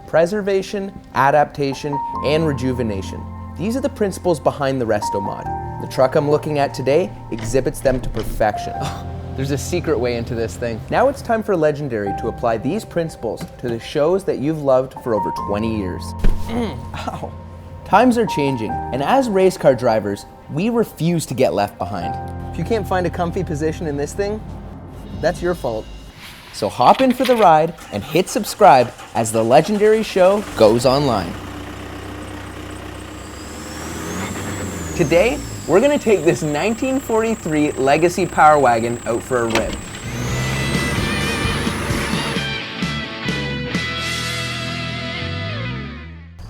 Preservation, adaptation, and rejuvenation. These are the principles behind the Resto Mod. The truck I'm looking at today exhibits them to perfection. There's a secret way into this thing. Now it's time for Legendary to apply these principles to the shows that you've loved for over 20 years. Ow. Times are changing, and as race car drivers, we refuse to get left behind. If you can't find a comfy position in this thing, that's your fault. So hop in for the ride and hit subscribe as the Legendary show goes online. Today, we're gonna take this 1943 Legacy Power Wagon out for a rip.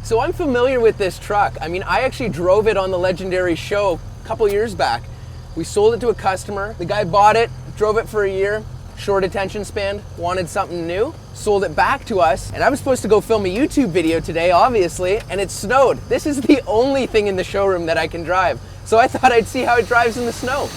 So I'm familiar with this truck. I mean, I actually drove it on the Legendary show a couple years back. We sold it to a customer. The guy bought it, drove it for a year, short attention span, wanted something new, sold it back to us, and I was supposed to go film a YouTube video today, obviously, and it snowed. This is the only thing in the showroom that I can drive. So I thought I'd see how it drives in the snow.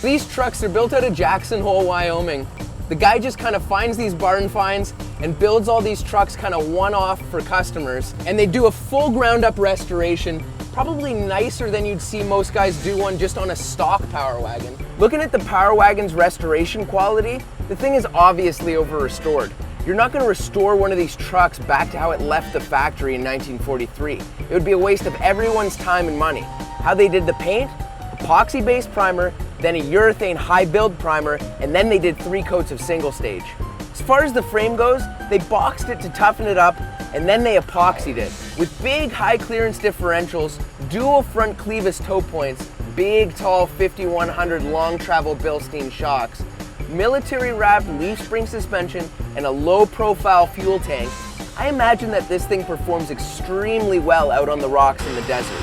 These trucks are built out of Jackson Hole, Wyoming. The guy just kind of finds these barn finds and builds all these trucks kind of one-off for customers. And they do a full ground-up restoration, probably nicer than you'd see most guys do one just on a stock Power Wagon. Looking at the Power Wagon's restoration quality, the thing is obviously over-restored. You're not going to restore one of these trucks back to how it left the factory in 1943. It would be a waste of everyone's time and money. How they did the paint, epoxy-based primer, then a urethane high-build primer, and then they did 3 coats of single stage. As far as the frame goes, they boxed it to toughen it up, and then they epoxied it. With big high-clearance differentials, dual front clevis toe points, big tall 5100 long-travel bilstein shocks, military-wrapped leaf spring suspension, and a low-profile fuel tank, I imagine that this thing performs extremely well out on the rocks in the desert.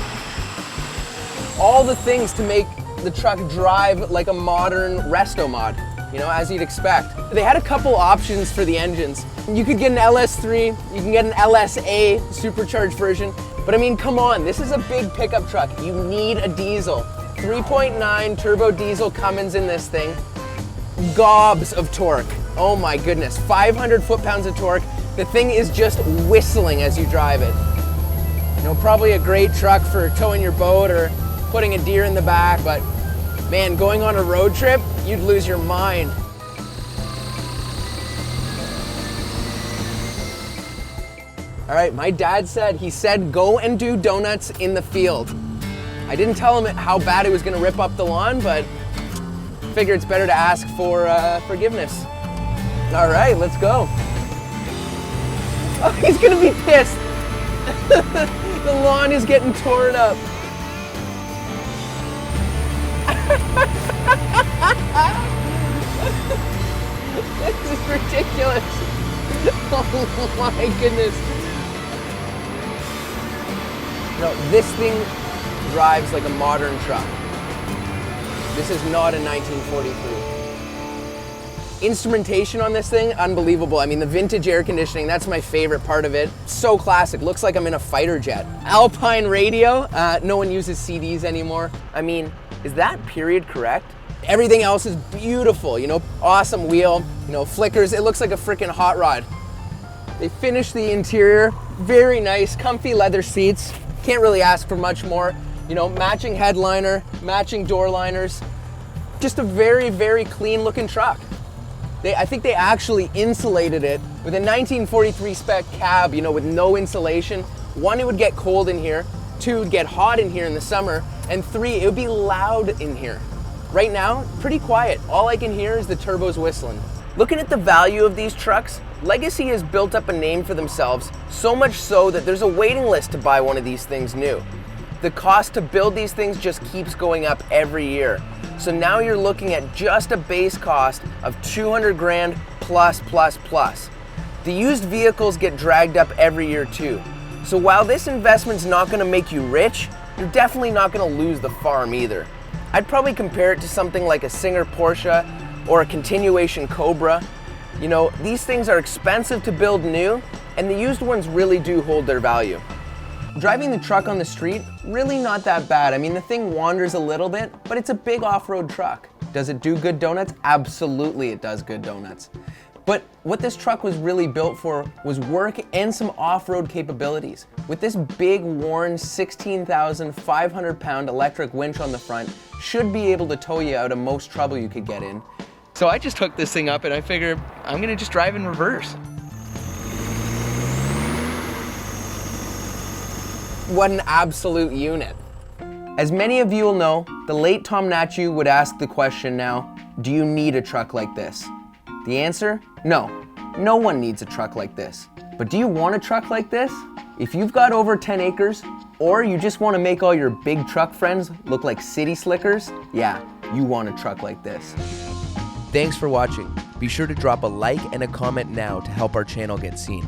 All the things to make the truck drive like a modern Resto Mod, you know, as you'd expect. They had a couple options for the engines. You could get an LS3, you can get an LSA supercharged version, but I mean, come on, this is a big pickup truck. You need a diesel. 3.9 turbo diesel Cummins in this thing. Gobs of torque. Oh my goodness, 500 foot-pounds of torque. The thing is just whistling as you drive it. You know, probably a great truck for towing your boat or putting a deer in the back, but man, going on a road trip, you'd lose your mind. All right, my dad said, he said, go and do donuts in the field. I didn't tell him how bad it was gonna rip up the lawn, but figure it's better to ask for forgiveness. All right, let's go. Oh, he's gonna be pissed. The lawn is getting torn up. This is ridiculous. Oh my goodness. No, this thing drives like a modern truck. This is not a 1943. Instrumentation on this thing, unbelievable. I mean, the vintage air conditioning, that's my favorite part of it. So classic, looks like I'm in a fighter jet. Alpine radio, no one uses CDs anymore. I mean, is that period correct? Everything else is beautiful, you know, awesome wheel, you know, flickers. It looks like a freaking hot rod. They finished the interior, very nice, comfy leather seats. Can't really ask for much more. You know, matching headliner, matching door liners. Just a very, very clean looking truck. I think they actually insulated it with a 1943 spec cab, you know, with no insulation. 1, it would get cold in here. 2, it would get hot in here in the summer. And 3, it would be loud in here. Right now, pretty quiet. All I can hear is the turbos whistling. Looking at the value of these trucks, Legacy has built up a name for themselves, so much so that there's a waiting list to buy one of these things new. The cost to build these things just keeps going up every year. So now you're looking at just a base cost of 200 grand plus. The used vehicles get dragged up every year too. So while this investment's not gonna make you rich, you're definitely not gonna lose the farm either. I'd probably compare it to something like a Singer Porsche or a continuation Cobra. You know, these things are expensive to build new, and the used ones really do hold their value. Driving the truck on the street, really not that bad. I mean, the thing wanders a little bit, but it's a big off-road truck. Does it do good donuts? Absolutely it does good donuts. But what this truck was really built for was work and some off-road capabilities. With this big, worn 16,500 pound electric winch on the front, should be able to tow you out of most trouble you could get in. So I just hooked this thing up and I figure I'm gonna just drive in reverse. What an absolute unit. As many of you will know, the late Tom Natchew would ask the question now, do you need a truck like this? The answer? No. No one needs a truck like this. But do you want a truck like this? If you've got over 10 acres, or you just want to make all your big truck friends look like city slickers, yeah, you want a truck like this. Thanks for watching. Be sure to drop a like and a comment now to help our channel get seen.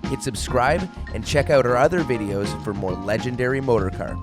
Hit subscribe and check out our other videos for more legendary motor car.